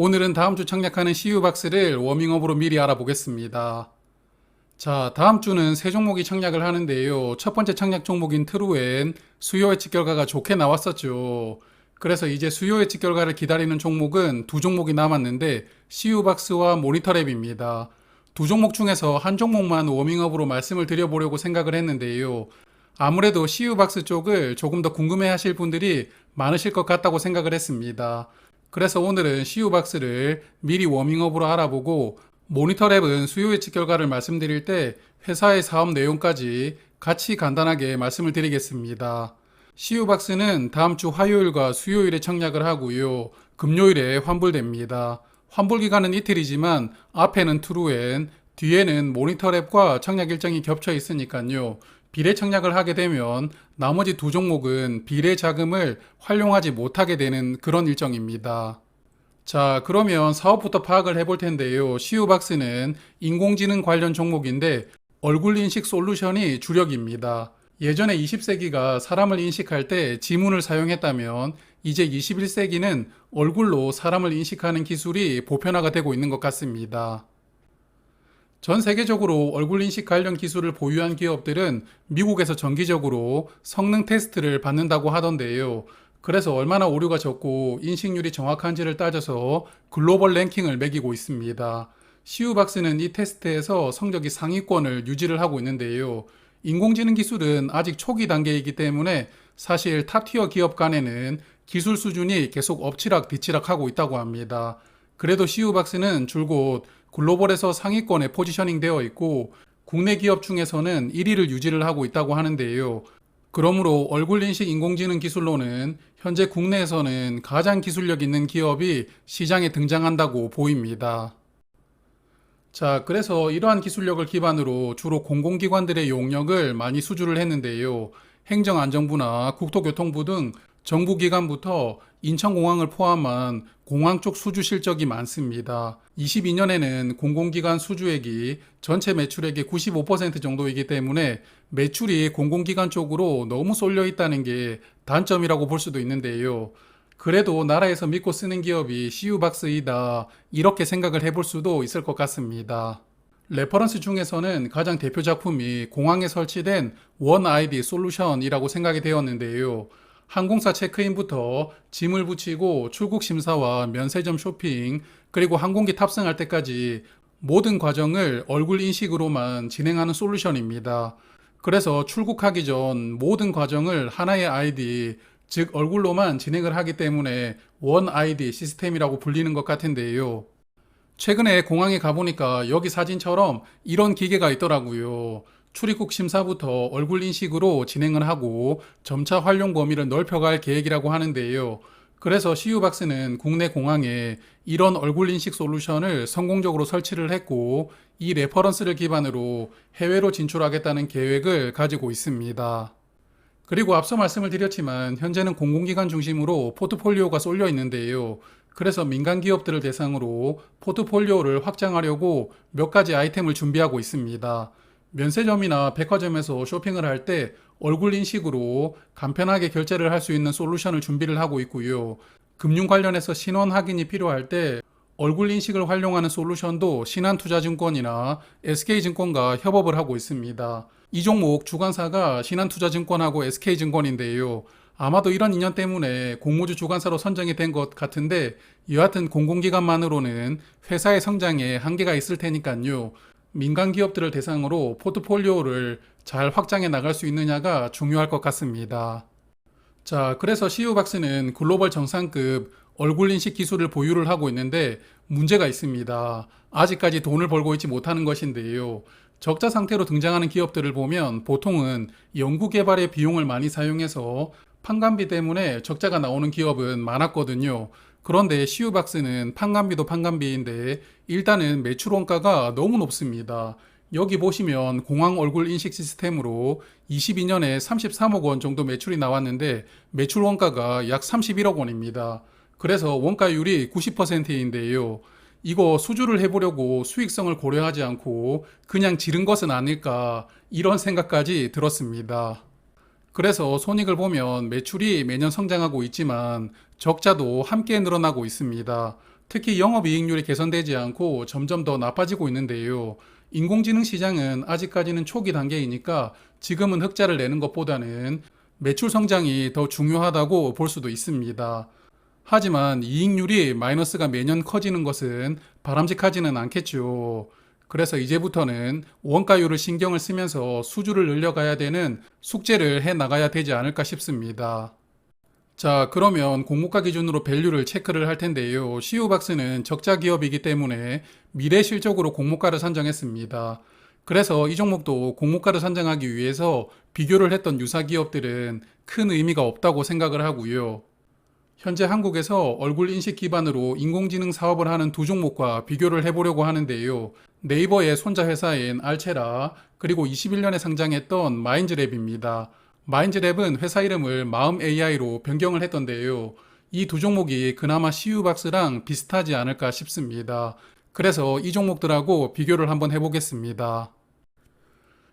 오늘은 다음 주 청약하는 CU박스를 워밍업으로 미리 알아보겠습니다. 자, 다음 주는 세 종목이 청약을 하는데요. 첫 번째 청약 종목인 트루엔 수요 예측 결과가 좋게 나왔었죠. 그래서 이제 수요 예측 결과를 기다리는 종목은 두 종목이 남았는데 CU박스와 모니터랩입니다. 두 종목 중에서 한 종목만 워밍업으로 말씀을 드려보려고 생각을 했는데요. 아무래도 CU박스 쪽을 조금 더 궁금해 하실 분들이 많으실 것 같다고 생각을 했습니다. 그래서 오늘은 CU박스를 미리 워밍업으로 알아보고 모니터랩은 수요 예측 결과를 말씀드릴 때 회사의 사업 내용까지 같이 간단하게 말씀을 드리겠습니다. CU박스는 다음 주 화요일과 수요일에 청약을 하고요. 금요일에 환불됩니다. 환불 기간은 이틀이지만 앞에는 트루엔, 뒤에는 모니터랩과 청약 일정이 겹쳐 있으니까요. 비례 청약을 하게 되면 나머지 두 종목은 비례 자금을 활용하지 못하게 되는 그런 일정입니다. 자, 그러면 사업부터 파악을 해볼 텐데요. CU박스는 인공지능 관련 종목인데 얼굴 인식 솔루션이 주력입니다. 예전에 20세기가 사람을 인식할 때 지문을 사용했다면 이제 21세기는 얼굴로 사람을 인식하는 기술이 보편화가 되고 있는 것 같습니다. 전 세계적으로 얼굴 인식 관련 기술을 보유한 기업들은 미국에서 정기적으로 성능 테스트를 받는다고 하던데요. 그래서 얼마나 오류가 적고 인식률이 정확한지를 따져서 글로벌 랭킹을 매기고 있습니다. CU박스는 이 테스트에서 성적이 상위권을 유지를 하고 있는데요. 인공지능 기술은 아직 초기 단계이기 때문에 사실 탑티어 기업 간에는 기술 수준이 계속 엎치락 뒤치락 하고 있다고 합니다. 그래도 CU박스는 줄곧 글로벌에서 상위권에 포지셔닝 되어 있고 국내 기업 중에서는 1위를 유지를 하고 있다고 하는데요. 그러므로 얼굴 인식 인공지능 기술로는 현재 국내에서는 가장 기술력 있는 기업이 시장에 등장한다고 보입니다. 자, 그래서 이러한 기술력을 기반으로 주로 공공기관들의 용역을 많이 수주를 했는데요. 행정안전부나 국토교통부 등 정부기관부터 인천공항을 포함한 공항 쪽 수주 실적이 많습니다. 22년에는 공공기관 수주액이 전체 매출액의 95% 정도이기 때문에 매출이 공공기관 쪽으로 너무 쏠려 있다는 게 단점이라고 볼 수도 있는데요. 그래도 나라에서 믿고 쓰는 기업이 CU박스이다 이렇게 생각을 해볼 수도 있을 것 같습니다. 레퍼런스 중에서는 가장 대표 작품이 공항에 설치된 원 아이디 솔루션이라고 생각이 되었는데요. 항공사 체크인부터 짐을 붙이고 출국 심사와 면세점 쇼핑 그리고 항공기 탑승할 때까지 모든 과정을 얼굴 인식으로만 진행하는 솔루션입니다. 그래서 출국하기 전 모든 과정을 하나의 아이디, 즉 얼굴로만 진행을 하기 때문에 원 아이디 시스템이라고 불리는 것 같은데요. 최근에 공항에 가보니까 여기 사진처럼 이런 기계가 있더라고요. 출입국 심사부터 얼굴 인식으로 진행을 하고 점차 활용 범위를 넓혀갈 계획이라고 하는데요. 그래서 CU박스는 국내 공항에 이런 얼굴 인식 솔루션을 성공적으로 설치를 했고 이 레퍼런스를 기반으로 해외로 진출하겠다는 계획을 가지고 있습니다. 그리고 앞서 말씀을 드렸지만 현재는 공공기관 중심으로 포트폴리오가 쏠려 있는데요. 그래서 민간 기업들을 대상으로 포트폴리오를 확장하려고 몇 가지 아이템을 준비하고 있습니다. 면세점이나 백화점에서 쇼핑을 할 때 얼굴 인식으로 간편하게 결제를 할 수 있는 솔루션을 준비를 하고 있고요. 금융 관련해서 신원 확인이 필요할 때 얼굴 인식을 활용하는 솔루션도 신한투자증권이나 SK증권과 협업을 하고 있습니다. 이 종목 주관사가 신한투자증권하고 SK증권인데요. 아마도 이런 인연 때문에 공모주 주관사로 선정이 된 것 같은데 여하튼 공공기관만으로는 회사의 성장에 한계가 있을 테니까요. 민간 기업들을 대상으로 포트폴리오를 잘 확장해 나갈 수 있느냐가 중요할 것 같습니다. 자, 그래서 CU박스는 글로벌 정상급 얼굴 인식 기술을 보유를 하고 있는데 문제가 있습니다. 아직까지 돈을 벌고 있지 못하는 것인데요. 적자 상태로 등장하는 기업들을 보면 보통은 연구 개발의 비용을 많이 사용해서 판관비 때문에 적자가 나오는 기업은 많았거든요. 그런데 CU박스는 판관비도 판관비인데 일단은 매출 원가가 너무 높습니다. 여기 보시면 공항 얼굴 인식 시스템으로 22년에 33억 원 정도 매출이 나왔는데 매출 원가가 약 31억 원입니다. 그래서 원가율이 90%인데요. 이거 수주를 해보려고 수익성을 고려하지 않고 그냥 지른 것은 아닐까 이런 생각까지 들었습니다. 그래서 손익을 보면 매출이 매년 성장하고 있지만 적자도 함께 늘어나고 있습니다. 특히 영업이익률이 개선되지 않고 점점 더 나빠지고 있는데요. 인공지능 시장은 아직까지는 초기 단계이니까 지금은 흑자를 내는 것보다는 매출 성장이 더 중요하다고 볼 수도 있습니다. 하지만 이익률이 마이너스가 매년 커지는 것은 바람직하지는 않겠죠. 그래서 이제부터는 원가율을 신경을 쓰면서 수주를 늘려가야 되는 숙제를 해 나가야 되지 않을까 싶습니다. 자, 그러면 공모가 기준으로 밸류를 체크를 할 텐데요. CU박스는 적자 기업이기 때문에 미래 실적으로 공모가를 산정했습니다. 그래서 이 종목도 공모가를 산정하기 위해서 비교를 했던 유사 기업들은 큰 의미가 없다고 생각을 하고요. 현재 한국에서 얼굴 인식 기반으로 인공지능 사업을 하는 두 종목과 비교를 해보려고 하는데요. 네이버의 손자 회사인 알체라, 그리고 21년에 상장했던 마인즈랩입니다. 마인즈랩은 회사 이름을 마음 AI로 변경을 했던데요. 이 두 종목이 그나마 CU박스랑 비슷하지 않을까 싶습니다. 그래서 이 종목들하고 비교를 한번 해보겠습니다.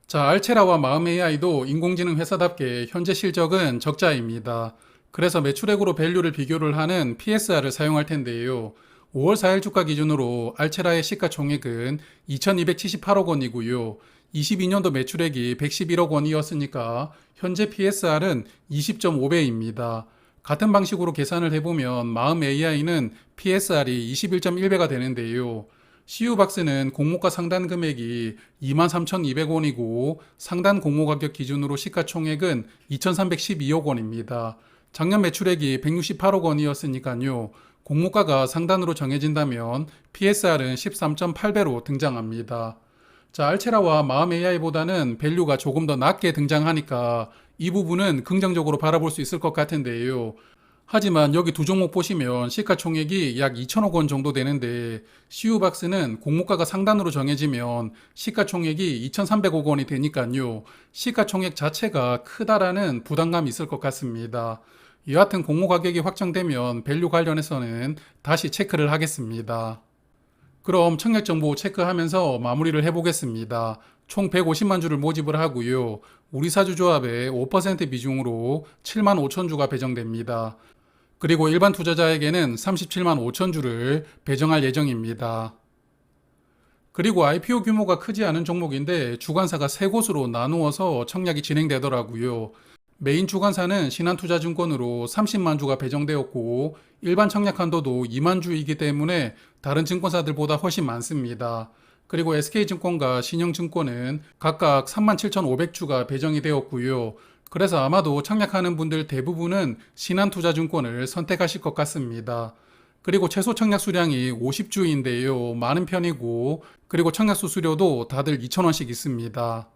자, 알체라와 마음 AI도 인공지능 회사답게 현재 실적은 적자입니다. 그래서 매출액으로 밸류를 비교를 하는 PSR을 사용할 텐데요. 5월 4일 주가 기준으로 알체라의 시가총액은 2,278억 원이고요. 22년도 매출액이 111억 원이었으니까 현재 PSR은 20.5배입니다. 같은 방식으로 계산을 해보면 마음 AI는 PSR이 21.1배가 되는데요. CU박스는 공모가 상단 금액이 23,200원이고 상단 공모 가격 기준으로 시가총액은 2,312억 원입니다. 작년 매출액이 168억 원이었으니까요. 공모가가 상단으로 정해진다면 PSR은 13.8배로 등장합니다. 자, 알체라와 마음 AI보다는 밸류가 조금 더 낮게 등장하니까 이 부분은 긍정적으로 바라볼 수 있을 것 같은데요. 하지만 여기 두 종목 보시면 시가총액이 약 2천억 원 정도 되는데 CU박스는 공모가가 상단으로 정해지면 시가총액이 2,300억 원이 되니까요. 시가총액 자체가 크다라는 부담감이 있을 것 같습니다. 여하튼 공모 가격이 확정되면 밸류 관련해서는 다시 체크를 하겠습니다. 그럼 청약정보 체크하면서 마무리를 해보겠습니다. 총 150만 주를 모집을 하고요. 우리사주조합의 5% 비중으로 7만 5천 주가 배정됩니다. 그리고 일반 투자자에게는 37만 5천 주를 배정할 예정입니다. 그리고 IPO 규모가 크지 않은 종목인데 주관사가 세 곳으로 나누어서 청약이 진행되더라고요. 메인 주관사는 신한투자증권으로 30만 주가 배정되었고 일반 청약 한도도 2만 주이기 때문에 다른 증권사들보다 훨씬 많습니다. 그리고 SK증권과 신영증권은 각각 37,500주가 배정이 되었고요. 그래서 아마도 청약하는 분들 대부분은 신한투자증권을 선택하실 것 같습니다. 그리고 최소 청약 수량이 50주인데요. 많은 편이고 그리고 청약 수수료도 다들 2,000원씩 있습니다.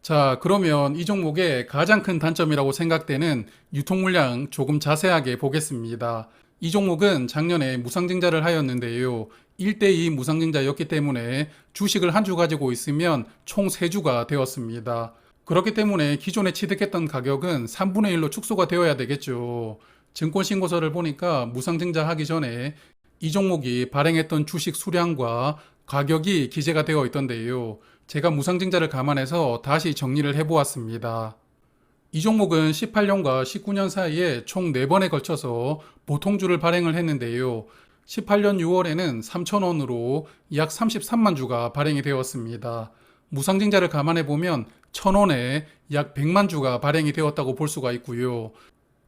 자, 그러면 이 종목의 가장 큰 단점이라고 생각되는 유통 물량 조금 자세하게 보겠습니다. 이 종목은 작년에 무상증자를 하였는데요. 1대2 무상증자였기 때문에 주식을 한 주 가지고 있으면 총 3주가 되었습니다. 그렇기 때문에 기존에 취득했던 가격은 3분의 1로 축소가 되어야 되겠죠. 증권신고서를 보니까 무상증자 하기 전에 이 종목이 발행했던 주식 수량과 가격이 기재가 되어 있던데요. 제가 무상증자를 감안해서 다시 정리를 해보았습니다. 이 종목은 18년과 19년 사이에 총 4번에 걸쳐서 보통주를 발행을 했는데요. 18년 6월에는 3,000원으로 약 33만 주가 발행이 되었습니다. 무상증자를 감안해보면 1,000원에 약 100만 주가 발행이 되었다고 볼 수가 있고요.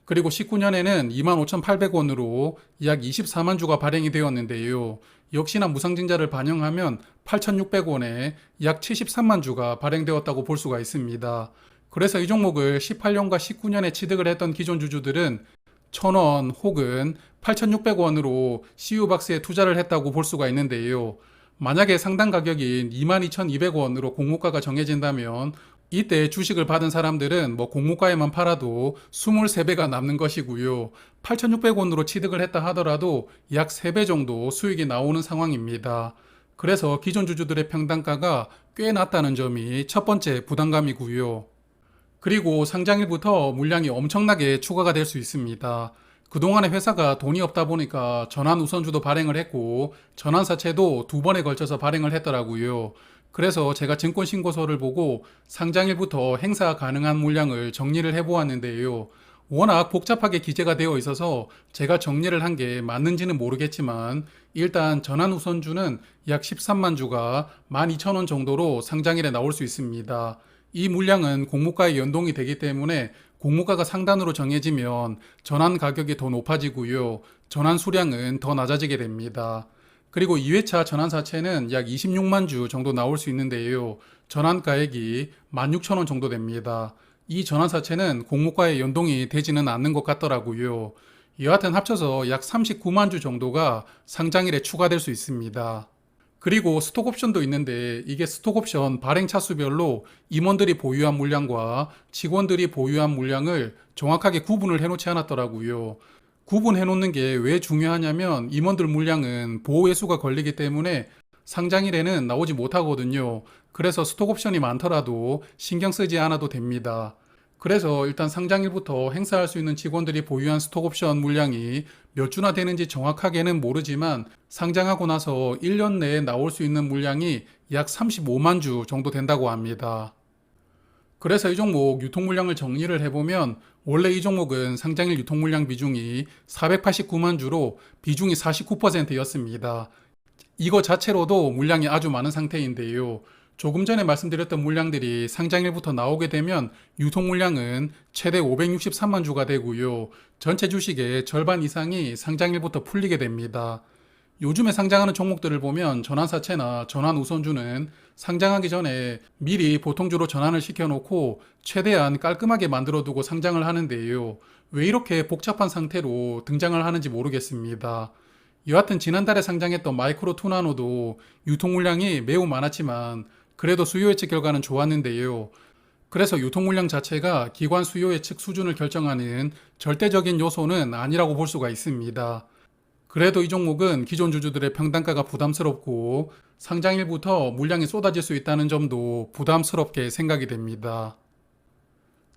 그리고 19년에는 25,800원으로 약 24만 주가 발행이 되었는데요. 역시나 무상증자를 반영하면 8,600원에 약 73만 주가 발행되었다고 볼 수가 있습니다. 그래서 이 종목을 18년과 19년에 취득을 했던 기존 주주들은 1,000원 혹은 8,600원으로 CU박스에 투자를 했다고 볼 수가 있는데요. 만약에 상당 가격인 22,200원으로 공모가가 정해진다면 이때 주식을 받은 사람들은 공모가에만 팔아도 23배가 남는 것이고요. 8,600원으로 취득을 했다 하더라도 약 3배 정도 수익이 나오는 상황입니다. 그래서 기존 주주들의 평단가가 꽤 낮다는 점이 첫 번째 부담감이고요. 그리고 상장일부터 물량이 엄청나게 추가가 될 수 있습니다. 그동안에 회사가 돈이 없다 보니까 전환 우선주도 발행을 했고 전환사채도 2번에 걸쳐서 발행을 했더라고요. 그래서 제가 증권신고서를 보고 상장일부터 행사 가능한 물량을 정리를 해보았는데요. 워낙 복잡하게 기재가 되어 있어서 제가 정리를 한 게 맞는지는 모르겠지만 일단 전환 우선주는 약 13만 주가 12,000원 정도로 상장일에 나올 수 있습니다. 이 물량은 공모가에 연동이 되기 때문에 공모가가 상단으로 정해지면 전환 가격이 더 높아지고요. 전환 수량은 더 낮아지게 됩니다. 그리고 2회차 전환사채는 약 26만 주 정도 나올 수 있는데요. 전환가액이 16,000원 정도 됩니다. 이 전환사채는 공모가에 연동이 되지는 않는 것 같더라고요. 여하튼 합쳐서 약 39만 주 정도가 상장일에 추가될 수 있습니다. 그리고 스톡옵션도 있는데 이게 스톡옵션 발행 차수별로 임원들이 보유한 물량과 직원들이 보유한 물량을 정확하게 구분을 해놓지 않았더라고요. 구분해 놓는 게 왜 중요하냐면 임원들 물량은 보호회수가 걸리기 때문에 상장일에는 나오지 못하거든요. 그래서 스톡옵션이 많더라도 신경 쓰지 않아도 됩니다. 그래서 일단 상장일부터 행사할 수 있는 직원들이 보유한 스톡옵션 물량이 몇 주나 되는지 정확하게는 모르지만 상장하고 나서 1년 내에 나올 수 있는 물량이 약 35만 주 정도 된다고 합니다. 그래서 이 종목 유통 물량을 정리를 해보면 원래 이 종목은 상장일 유통 물량 비중이 489만 주로 비중이 49%였습니다. 이거 자체로도 물량이 아주 많은 상태인데요. 조금 전에 말씀드렸던 물량들이 상장일부터 나오게 되면 유통 물량은 최대 563만 주가 되고요. 전체 주식의 절반 이상이 상장일부터 풀리게 됩니다. 요즘에 상장하는 종목들을 보면 전환사채나 전환우선주는 상장하기 전에 미리 보통주로 전환을 시켜놓고 최대한 깔끔하게 만들어두고 상장을 하는데요. 왜 이렇게 복잡한 상태로 등장을 하는지 모르겠습니다. 여하튼 지난달에 상장했던 마이크로 투나노도 유통 물량이 매우 많았지만 그래도 수요 예측 결과는 좋았는데요. 그래서 유통 물량 자체가 기관 수요 예측 수준을 결정하는 절대적인 요소는 아니라고 볼 수가 있습니다. 그래도 이 종목은 기존 주주들의 평단가가 부담스럽고 상장일부터 물량이 쏟아질 수 있다는 점도 부담스럽게 생각이 됩니다.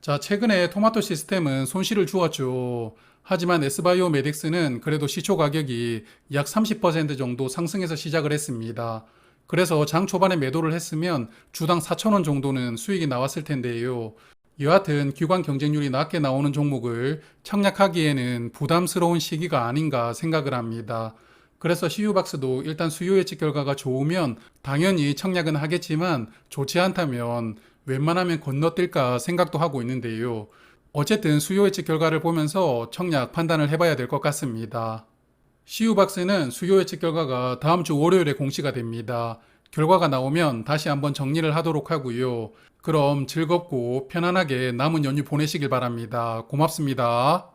자, 최근에 토마토 시스템은 손실을 주었죠. 하지만 S바이오메딕스는 그래도 시초 가격이 약 30% 정도 상승해서 시작을 했습니다. 그래서 장 초반에 매도를 했으면 주당 4,000원 정도는 수익이 나왔을 텐데요. 여하튼 기관 경쟁률이 낮게 나오는 종목을 청약하기에는 부담스러운 시기가 아닌가 생각을 합니다. 그래서 CU박스도 일단 수요 예측 결과가 좋으면 당연히 청약은 하겠지만 좋지 않다면 웬만하면 건너뛸까 생각도 하고 있는데요. 어쨌든 수요 예측 결과를 보면서 청약 판단을 해봐야 될 것 같습니다. CU박스는 수요 예측 결과가 다음 주 월요일에 공시가 됩니다. 결과가 나오면 다시 한번 정리를 하도록 하고요. 그럼 즐겁고 편안하게 남은 연휴 보내시길 바랍니다. 고맙습니다.